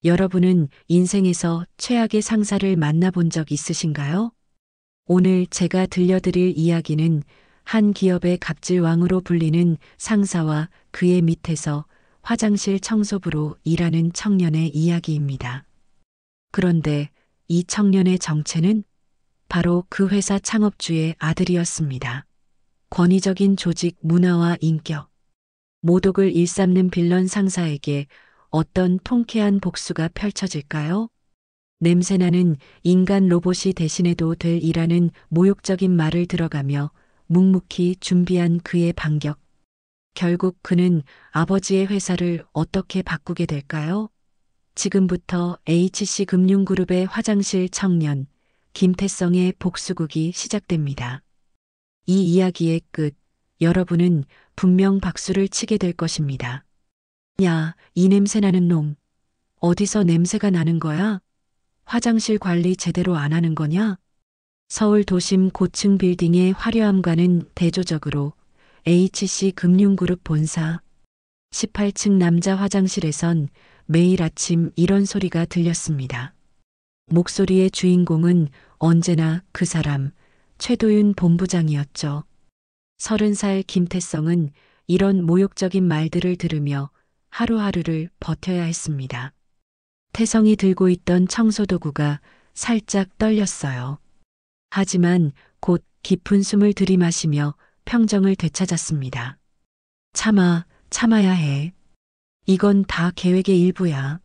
여러분은 인생에서 최악의 상사를 만나본 적 있으신가요? 오늘 제가 들려드릴 이야기는 한 기업의 갑질왕으로 불리는 상사와 그의 밑에서 화장실 청소부로 일하는 청년의 이야기입니다. 그런데 이 청년의 정체는 바로 그 회사 창업주의 아들이었습니다. 권위적인 조직 문화와 인격, 모독을 일삼는 빌런 상사에게 어떤 통쾌한 복수가 펼쳐질까요? 냄새나는 인간 로봇이 대신해도 될 이라는 모욕적인 말을 들어가며 묵묵히 준비한 그의 반격. 결국 그는 아버지의 회사를 어떻게 바꾸게 될까요? 지금부터 HC금융그룹의 화장실 청년, 김태성의 복수극이 시작됩니다. 이 이야기의 끝, 여러분은 분명 박수를 치게 될 것입니다. 야, 이 냄새나는 놈. 어디서 냄새가 나는 거야? 화장실 관리 제대로 안 하는 거냐? 서울 도심 고층 빌딩의 화려함과는 대조적으로 HC금융그룹 본사 18층 남자 화장실에선 매일 아침 이런 소리가 들렸습니다. 목소리의 주인공은 언제나 그 사람, 최도윤 본부장이었죠. 30살 김태성은 이런 모욕적인 말들을 들으며 하루하루를 버텨야 했습니다. 태성이 들고 있던 청소도구가 살짝 떨렸어요. 하지만 곧 깊은 숨을 들이마시며 평정을 되찾았습니다. 참아야 해. 이건 다 계획의 일부야.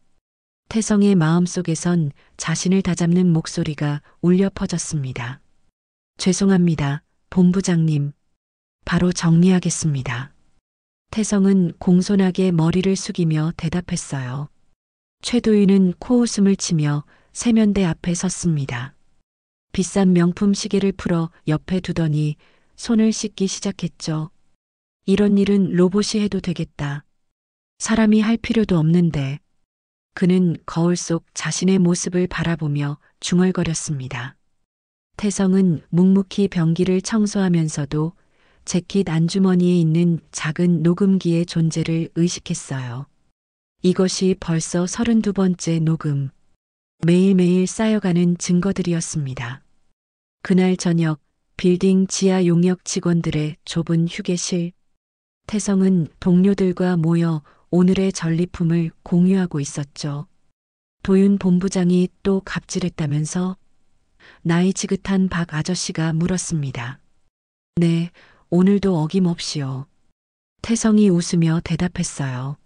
태성의 마음속에선 자신을 다잡는 목소리가 울려 퍼졌습니다. 죄송합니다, 본부장님. 바로 정리하겠습니다. 태성은 공손하게 머리를 숙이며 대답했어요. 최도윤은 코웃음을 치며 세면대 앞에 섰습니다. 비싼 명품 시계를 풀어 옆에 두더니 손을 씻기 시작했죠. 이런 일은 로봇이 해도 되겠다. 사람이 할 필요도 없는데. 그는 거울 속 자신의 모습을 바라보며 중얼거렸습니다. 태성은 묵묵히 변기를 청소하면서도 재킷 안주머니에 있는 작은 녹음기의 존재를 의식했어요. 이것이 벌써 32번째 녹음. 매일매일 쌓여가는 증거들이었습니다. 그날 저녁 빌딩 지하 용역 직원들의 좁은 휴게실. 태성은 동료들과 모여 오늘의 전리품을 공유하고 있었죠. 도윤 본부장이 또 갑질했다면서? 나이 지긋한 박 아저씨가 물었습니다. 네, 오늘도 어김없이요. 태성이 웃으며 대답했어요.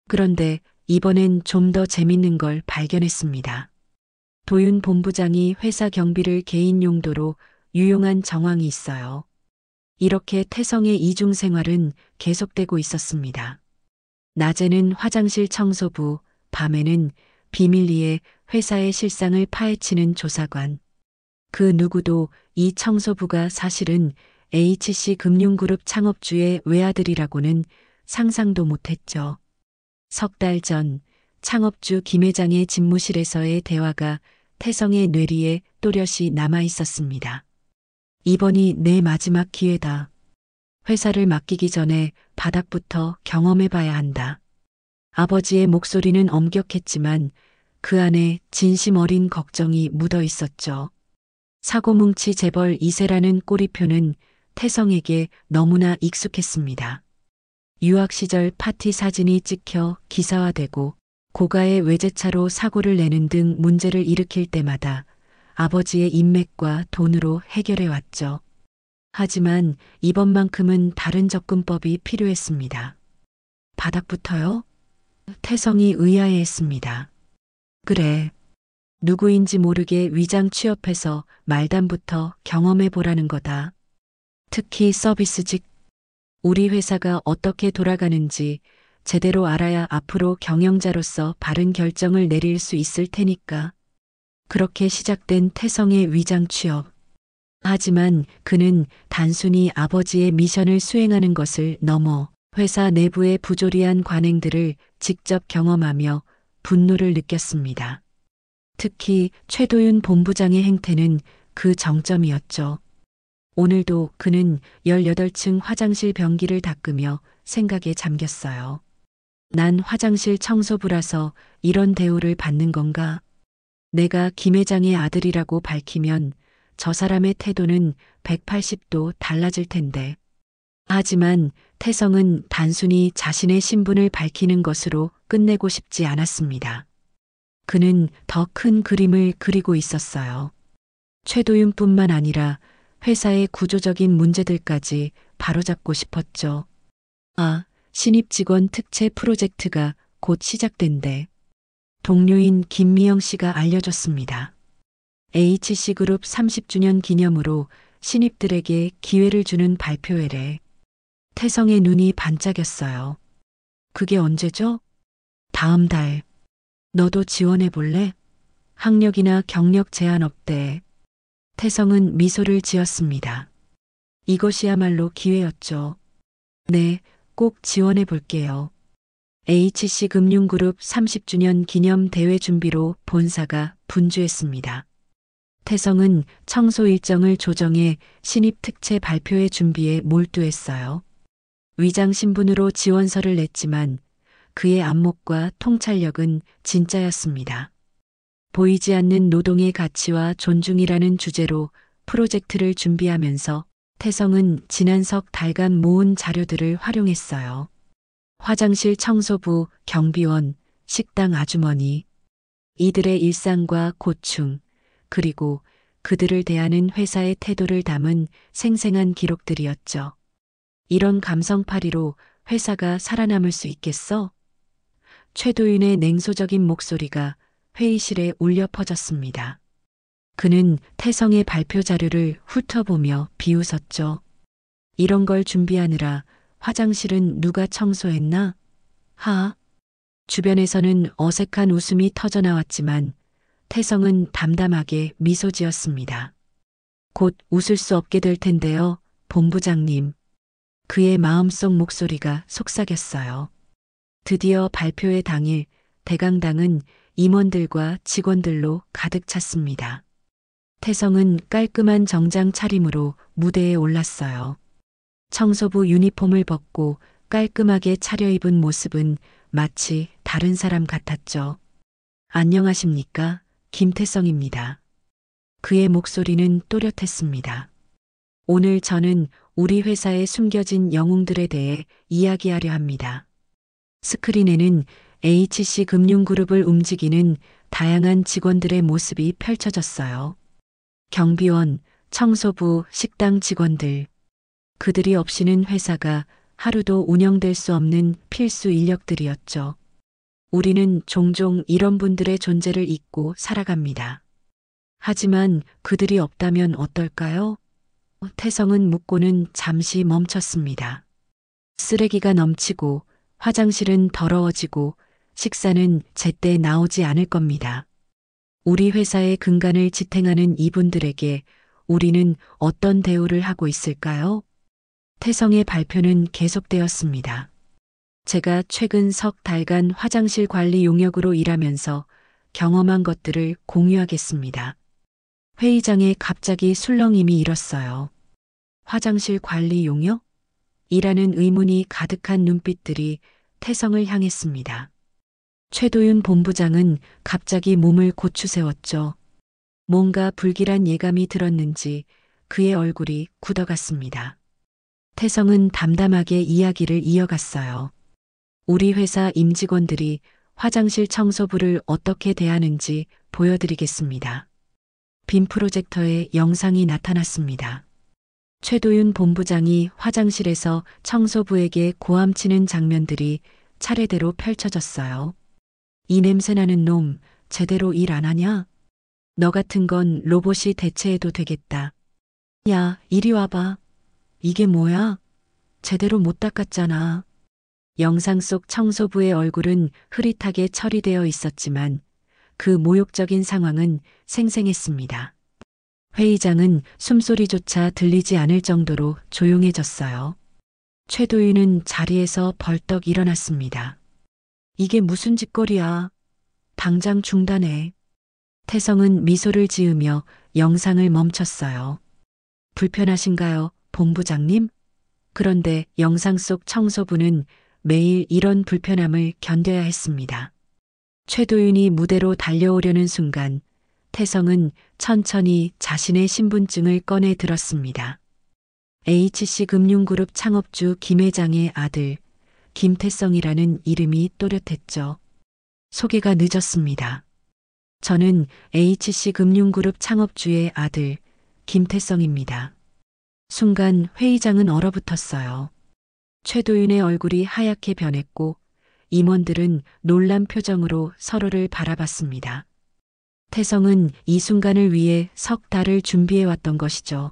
그런데 이번엔 좀 더 재밌는 걸 발견했습니다. 도윤 본부장이 회사 경비를 개인 용도로 유용한 정황이 있어요. 이렇게 태성의 이중 생활은 계속되고 있었습니다. 낮에는 화장실 청소부, 밤에는 비밀리에 회사의 실상을 파헤치는 조사관. 그 누구도 이 청소부가 사실은 HC금융그룹 창업주의 외아들이라고는 상상도 못했죠. 석 달 전 창업주 김 회장의 집무실에서의 대화가 태성의 뇌리에 또렷이 남아 있었습니다. 이번이 내 마지막 기회다. 회사를 맡기기 전에 바닥부터 경험해 봐야 한다. 아버지의 목소리는 엄격했지만 그 안에 진심 어린 걱정이 묻어 있었죠. 사고뭉치 재벌 2세라는 꼬리표는 태성에게 너무나 익숙했습니다. 유학 시절 파티 사진이 찍혀 기사화되고 고가의 외제차로 사고를 내는 등 문제를 일으킬 때마다 아버지의 인맥과 돈으로 해결해 왔죠. 하지만 이번만큼은 다른 접근법이 필요했습니다. 바닥부터요? 태성이 의아해했습니다. 그래. 누구인지 모르게 위장 취업해서 말단부터 경험해 보라는 거다. 특히 서비스직. 우리 회사가 어떻게 돌아가는지 제대로 알아야 앞으로 경영자로서 바른 결정을 내릴 수 있을 테니까. 그렇게 시작된 태성의 위장 취업. 하지만 그는 단순히 아버지의 미션을 수행하는 것을 넘어 회사 내부의 부조리한 관행들을 직접 경험하며 분노를 느꼈습니다. 특히 최도윤 본부장의 행태는 그 정점이었죠. 오늘도 그는 18층 화장실 변기를 닦으며 생각에 잠겼어요. 난 화장실 청소부라서 이런 대우를 받는 건가? 내가 김 회장의 아들이라고 밝히면 저 사람의 태도는 180도 달라질 텐데. 하지만 태성은 단순히 자신의 신분을 밝히는 것으로 끝내고 싶지 않았습니다. 그는 더 큰 그림을 그리고 있었어요. 최도윤뿐만 아니라 회사의 구조적인 문제들까지 바로잡고 싶었죠. 아, 신입 직원 특채 프로젝트가 곧 시작된대. 동료인 김미영 씨가 알려줬습니다. HC그룹 30주년 기념으로 신입들에게 기회를 주는 발표회래. 태성의 눈이 반짝였어요. 그게 언제죠? 다음 달. 너도 지원해 볼래? 학력이나 경력 제한 없대. 태성은 미소를 지었습니다. 이것이야말로 기회였죠. 네, 꼭 지원해 볼게요. HC금융그룹 30주년 기념 대회 준비로 본사가 분주했습니다. 태성은 청소 일정을 조정해 신입 특채 발표회 준비에 몰두했어요. 위장 신분으로 지원서를 냈지만 그의 안목과 통찰력은 진짜였습니다. 보이지 않는 노동의 가치와 존중이라는 주제로 프로젝트를 준비하면서 태성은 지난 석 달간 모은 자료들을 활용했어요. 화장실 청소부, 경비원, 식당 아주머니, 이들의 일상과 고충, 그리고 그들을 대하는 회사의 태도를 담은 생생한 기록들이었죠. 이런 감성파리로 회사가 살아남을 수 있겠어? 최도윤의 냉소적인 목소리가 회의실에 울려 퍼졌습니다. 그는 태성의 발표 자료를 훑어보며 비웃었죠. 이런 걸 준비하느라 화장실은 누가 청소했나? 하. 주변에서는 어색한 웃음이 터져나왔지만 태성은 담담하게 미소 지었습니다. 곧 웃을 수 없게 될 텐데요, 본부장님. 그의 마음속 목소리가 속삭였어요. 드디어 발표회 당일 대강당은 임원들과 직원들로 가득 찼습니다. 태성은 깔끔한 정장 차림으로 무대에 올랐어요. 청소부 유니폼을 벗고 깔끔하게 차려입은 모습은 마치 다른 사람 같았죠. 안녕하십니까? 김태성입니다. 그의 목소리는 또렷했습니다. 오늘 저는 우리 회사에 숨겨진 영웅들에 대해 이야기하려 합니다. 스크린에는 HC금융그룹을 움직이는 다양한 직원들의 모습이 펼쳐졌어요. 경비원, 청소부, 식당 직원들. 그들이 없이는 회사가 하루도 운영될 수 없는 필수 인력들이었죠. 우리는 종종 이런 분들의 존재를 잊고 살아갑니다. 하지만 그들이 없다면 어떨까요? 태성은 묻고는 잠시 멈췄습니다. 쓰레기가 넘치고 화장실은 더러워지고 식사는 제때 나오지 않을 겁니다. 우리 회사의 근간을 지탱하는 이분들에게 우리는 어떤 대우를 하고 있을까요? 태성의 발표는 계속되었습니다. 제가 최근 석 달간 화장실 관리 용역으로 일하면서 경험한 것들을 공유하겠습니다. 회의장에 갑자기 술렁임이 일었어요. 화장실 관리 용역? 이라는 의문이 가득한 눈빛들이 태성을 향했습니다. 최도윤 본부장은 갑자기 몸을 고추세웠죠. 뭔가 불길한 예감이 들었는지 그의 얼굴이 굳어갔습니다. 태성은 담담하게 이야기를 이어갔어요. 우리 회사 임직원들이 화장실 청소부를 어떻게 대하는지 보여드리겠습니다. 빔 프로젝터에 영상이 나타났습니다. 최도윤 본부장이 화장실에서 청소부에게 고함치는 장면들이 차례대로 펼쳐졌어요. 이 냄새나는 놈, 제대로 일 안 하냐? 너 같은 건 로봇이 대체해도 되겠다. 야, 이리 와봐. 이게 뭐야? 제대로 못 닦았잖아. 영상 속 청소부의 얼굴은 흐릿하게 처리되어 있었지만 그 모욕적인 상황은 생생했습니다. 회의장은 숨소리조차 들리지 않을 정도로 조용해졌어요. 최도윤은 자리에서 벌떡 일어났습니다. 이게 무슨 짓거리야. 당장 중단해. 태성은 미소를 지으며 영상을 멈췄어요. 불편하신가요, 본부장님? 그런데 영상 속 청소부는 매일 이런 불편함을 견뎌야 했습니다. 최도윤이 무대로 달려오려는 순간 태성은 천천히 자신의 신분증을 꺼내 들었습니다. HC금융그룹 창업주 김 회장의 아들 김태성이라는 이름이 또렷했죠. 소개가 늦었습니다. 저는 HC금융그룹 창업주의 아들 김태성입니다. 순간 회의장은 얼어붙었어요. 최도윤의 얼굴이 하얗게 변했고 임원들은 놀란 표정으로 서로를 바라봤습니다. 태성은 이 순간을 위해 석 달을 준비해왔던 것이죠.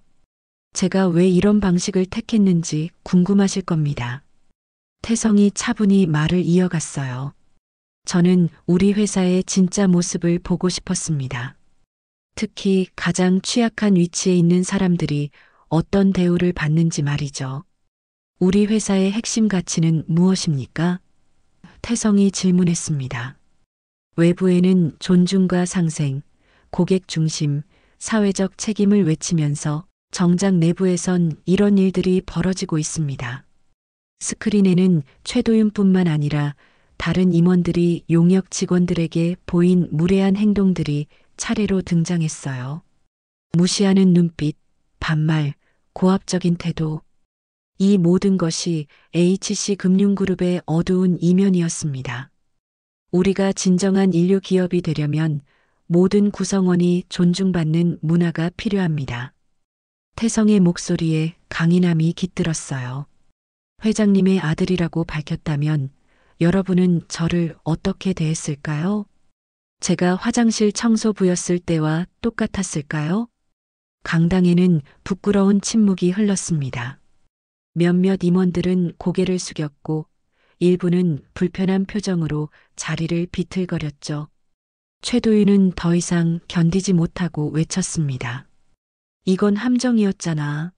제가 왜 이런 방식을 택했는지 궁금하실 겁니다. 태성이 차분히 말을 이어갔어요. 저는 우리 회사의 진짜 모습을 보고 싶었습니다. 특히 가장 취약한 위치에 있는 사람들이 어떤 대우를 받는지 말이죠. 우리 회사의 핵심 가치는 무엇입니까? 태성이 질문했습니다. 외부에는 존중과 상생, 고객 중심, 사회적 책임을 외치면서 정작 내부에선 이런 일들이 벌어지고 있습니다. 스크린에는 최도윤뿐만 아니라 다른 임원들이 용역 직원들에게 보인 무례한 행동들이 차례로 등장했어요. 무시하는 눈빛, 반말, 고압적인 태도. 이 모든 것이 HC금융그룹의 어두운 이면이었습니다. 우리가 진정한 인류 기업이 되려면 모든 구성원이 존중받는 문화가 필요합니다. 태성의 목소리에 강인함이 깃들었어요. 회장님의 아들이라고 밝혔다면 여러분은 저를 어떻게 대했을까요? 제가 화장실 청소부였을 때와 똑같았을까요? 강당에는 부끄러운 침묵이 흘렀습니다. 몇몇 임원들은 고개를 숙였고 일부는 불편한 표정으로 자리를 비틀거렸죠. 최도윤은 더 이상 견디지 못하고 외쳤습니다. 이건 함정이었잖아.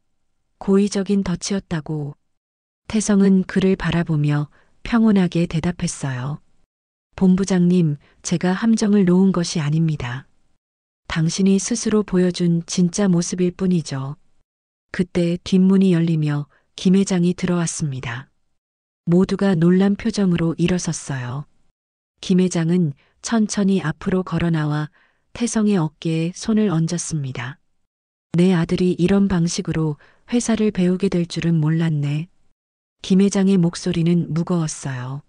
고의적인 덫이었다고. 태성은 그를 바라보며 평온하게 대답했어요. 본부장님, 제가 함정을 놓은 것이 아닙니다. 당신이 스스로 보여준 진짜 모습일 뿐이죠. 그때 뒷문이 열리며 김 회장이 들어왔습니다. 모두가 놀란 표정으로 일어섰어요. 김 회장은 천천히 앞으로 걸어 나와 태성의 어깨에 손을 얹었습니다. 내 아들이 이런 방식으로 회사를 배우게 될 줄은 몰랐네. 김 회장의 목소리는 무거웠어요.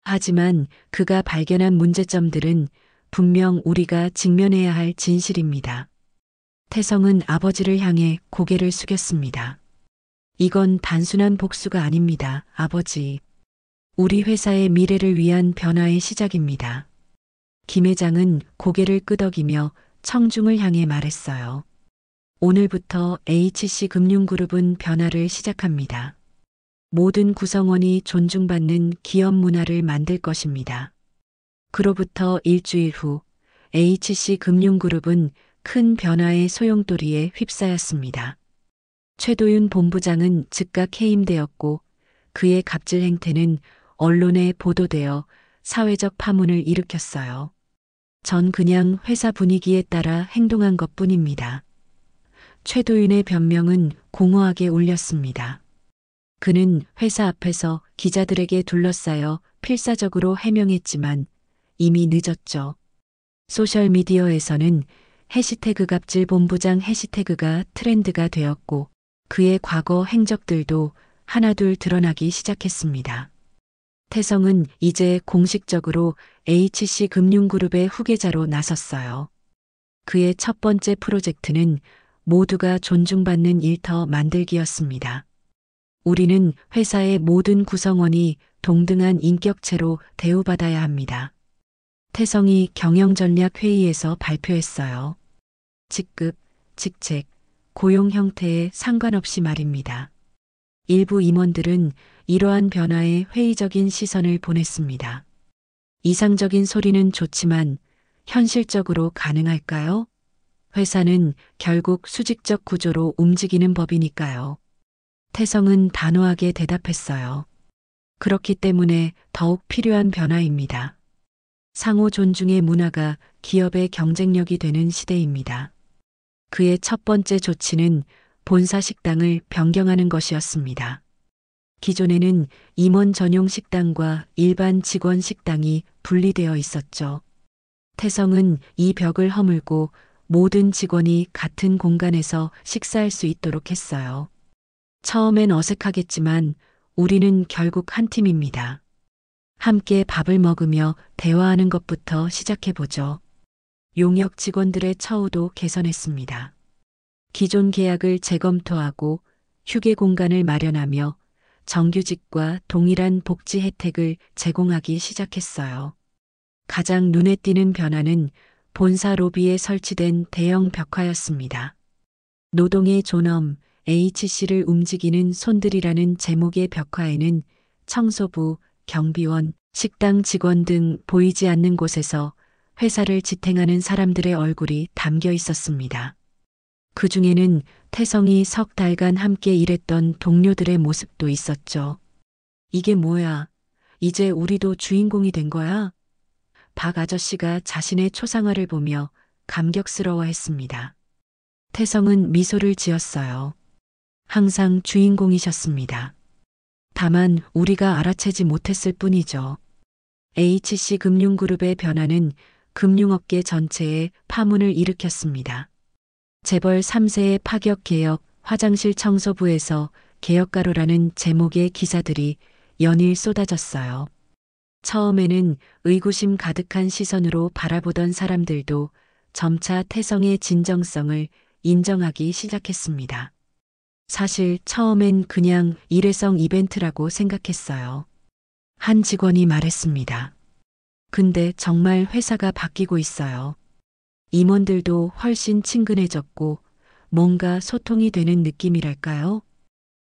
하지만 그가 발견한 문제점들은 분명 우리가 직면해야 할 진실입니다. 태성은 아버지를 향해 고개를 숙였습니다. 이건 단순한 복수가 아닙니다, 아버지. 우리 회사의 미래를 위한 변화의 시작입니다. 김 회장은 고개를 끄덕이며 청중을 향해 말했어요. 오늘부터 HC금융그룹은 변화를 시작합니다. 모든 구성원이 존중받는 기업 문화를 만들 것입니다. 그로부터 일주일 후 HC금융그룹은 큰 변화의 소용돌이에 휩싸였습니다. 최도윤 본부장은 즉각 해임되었고 그의 갑질 행태는 언론에 보도되어 사회적 파문을 일으켰어요. 전 그냥 회사 분위기에 따라 행동한 것뿐입니다. 최도윤의 변명은 공허하게 울렸습니다. 그는 회사 앞에서 기자들에게 둘러싸여 필사적으로 해명했지만 이미 늦었죠. 소셜미디어에서는 해시태그 갑질 본부장 해시태그가 트렌드가 되었고 그의 과거 행적들도 하나둘 드러나기 시작했습니다. 태성은 이제 공식적으로 HC금융그룹의 후계자로 나섰어요. 그의 첫 번째 프로젝트는 모두가 존중받는 일터 만들기였습니다. 우리는 회사의 모든 구성원이 동등한 인격체로 대우받아야 합니다. 태성이 경영전략회의에서 발표했어요. 직급, 직책, 고용 형태에 상관없이 말입니다. 일부 임원들은 이러한 변화에 회의적인 시선을 보냈습니다. 이상적인 소리는 좋지만 현실적으로 가능할까요? 회사는 결국 수직적 구조로 움직이는 법이니까요. 태성은 단호하게 대답했어요. 그렇기 때문에 더욱 필요한 변화입니다. 상호 존중의 문화가 기업의 경쟁력이 되는 시대입니다. 그의 첫 번째 조치는 본사 식당을 변경하는 것이었습니다. 기존에는 임원 전용 식당과 일반 직원 식당이 분리되어 있었죠. 태성은 이 벽을 허물고 모든 직원이 같은 공간에서 식사할 수 있도록 했어요. 처음엔 어색하겠지만 우리는 결국 한 팀입니다. 함께 밥을 먹으며 대화하는 것부터 시작해보죠. 용역 직원들의 처우도 개선했습니다. 기존 계약을 재검토하고 휴게 공간을 마련하며 정규직과 동일한 복지 혜택을 제공하기 시작했어요. 가장 눈에 띄는 변화는 본사 로비에 설치된 대형 벽화였습니다. 노동의 존엄, HC를 움직이는 손들이라는 제목의 벽화에는 청소부, 경비원, 식당 직원 등 보이지 않는 곳에서 회사를 지탱하는 사람들의 얼굴이 담겨 있었습니다. 그 중에는 태성이 석 달간 함께 일했던 동료들의 모습도 있었죠. 이게 뭐야? 이제 우리도 주인공이 된 거야? 박 아저씨가 자신의 초상화를 보며 감격스러워했습니다. 태성은 미소를 지었어요. 항상 주인공이셨습니다. 다만 우리가 알아채지 못했을 뿐이죠. HC금융그룹의 변화는 금융업계 전체에 파문을 일으켰습니다. 재벌 3세의 파격 개혁, 화장실 청소부에서 개혁가로라는 제목의 기사들이 연일 쏟아졌어요. 처음에는 의구심 가득한 시선으로 바라보던 사람들도 점차 태성의 진정성을 인정하기 시작했습니다. 사실 처음엔 그냥 일회성 이벤트라고 생각했어요. 한 직원이 말했습니다. 근데 정말 회사가 바뀌고 있어요. 임원들도 훨씬 친근해졌고 뭔가 소통이 되는 느낌이랄까요?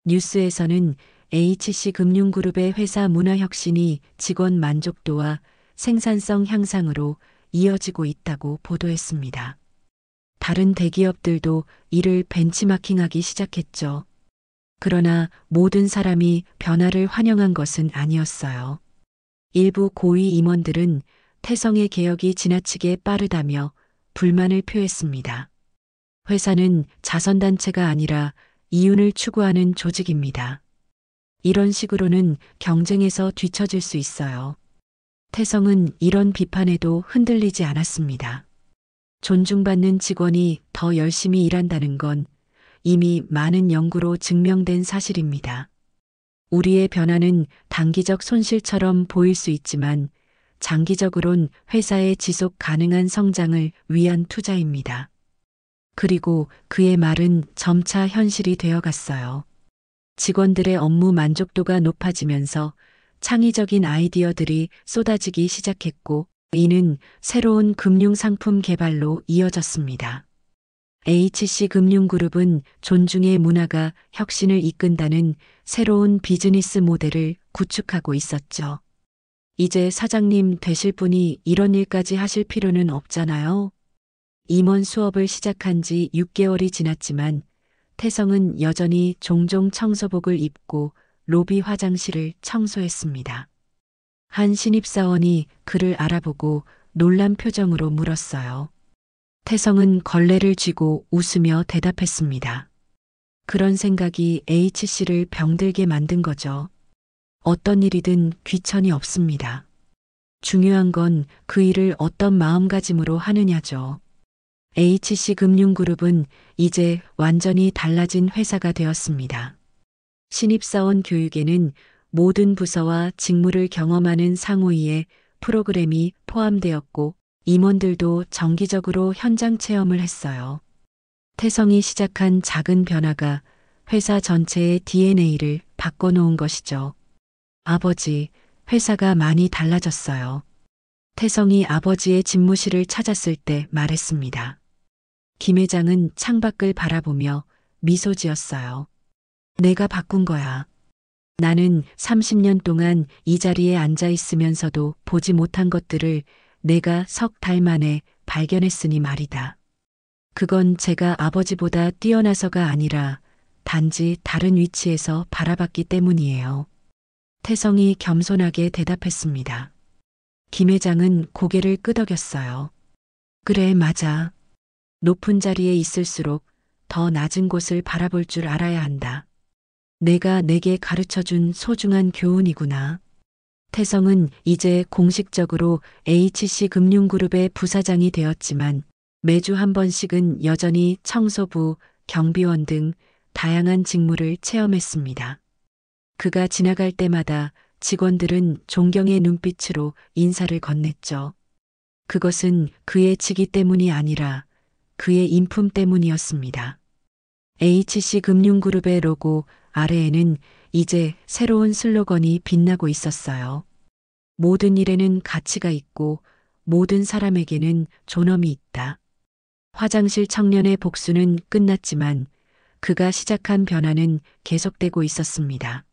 뉴스에서는 HC금융그룹의 회사 문화 혁신이 직원 만족도와 생산성 향상으로 이어지고 있다고 보도했습니다. 다른 대기업들도 이를 벤치마킹하기 시작했죠. 그러나 모든 사람이 변화를 환영한 것은 아니었어요. 일부 고위 임원들은 태성의 개혁이 지나치게 빠르다며 불만을 표했습니다. 회사는 자선단체가 아니라 이윤을 추구하는 조직입니다. 이런 식으로는 경쟁에서 뒤처질 수 있어요. 태성은 이런 비판에도 흔들리지 않았습니다. 존중받는 직원이 더 열심히 일한다는 건 이미 많은 연구로 증명된 사실입니다. 우리의 변화는 단기적 손실처럼 보일 수 있지만 장기적으론 회사의 지속 가능한 성장을 위한 투자입니다. 그리고 그의 말은 점차 현실이 되어갔어요. 직원들의 업무 만족도가 높아지면서 창의적인 아이디어들이 쏟아지기 시작했고 이는 새로운 금융상품 개발로 이어졌습니다. HC금융그룹은 존중의 문화가 혁신을 이끈다는 새로운 비즈니스 모델을 구축하고 있었죠. 이제 사장님 되실 분이 이런 일까지 하실 필요는 없잖아요. 임원 수업을 시작한 지 6개월이 지났지만 태성은 여전히 종종 청소복을 입고 로비 화장실을 청소했습니다. 한 신입사원이 그를 알아보고 놀란 표정으로 물었어요. 태성은 걸레를 쥐고 웃으며 대답했습니다. 그런 생각이 H씨를 병들게 만든 거죠. 어떤 일이든 귀천이 없습니다. 중요한 건 그 일을 어떤 마음가짐으로 하느냐죠. HC금융그룹은 이제 완전히 달라진 회사가 되었습니다. 신입사원 교육에는 모든 부서와 직무를 경험하는 상호위의 프로그램이 포함되었고 임원들도 정기적으로 현장 체험을 했어요. 태성이 시작한 작은 변화가 회사 전체의 DNA를 바꿔놓은 것이죠. 아버지, 회사가 많이 달라졌어요. 태성이 아버지의 집무실을 찾았을 때 말했습니다. 김 회장은 창밖을 바라보며 미소 지었어요. 내가 바꾼 거야. 나는 30년 동안 이 자리에 앉아 있으면서도 보지 못한 것들을 내가 석 달 만에 발견했으니 말이다. 그건 제가 아버지보다 뛰어나서가 아니라 단지 다른 위치에서 바라봤기 때문이에요. 태성이 겸손하게 대답했습니다. 김 회장은 고개를 끄덕였어요. 그래, 맞아. 높은 자리에 있을수록 더 낮은 곳을 바라볼 줄 알아야 한다. 내가 내게 가르쳐준 소중한 교훈이구나. 태성은 이제 공식적으로 HC금융그룹의 부사장이 되었지만 매주 한 번씩은 여전히 청소부, 경비원 등 다양한 직무를 체험했습니다. 그가 지나갈 때마다 직원들은 존경의 눈빛으로 인사를 건넸죠. 그것은 그의 직위 때문이 아니라 그의 인품 때문이었습니다. HC금융그룹의 로고 아래에는 이제 새로운 슬로건이 빛나고 있었어요. 모든 일에는 가치가 있고 모든 사람에게는 존엄이 있다. 화장실 청년의 복수는 끝났지만 그가 시작한 변화는 계속되고 있었습니다.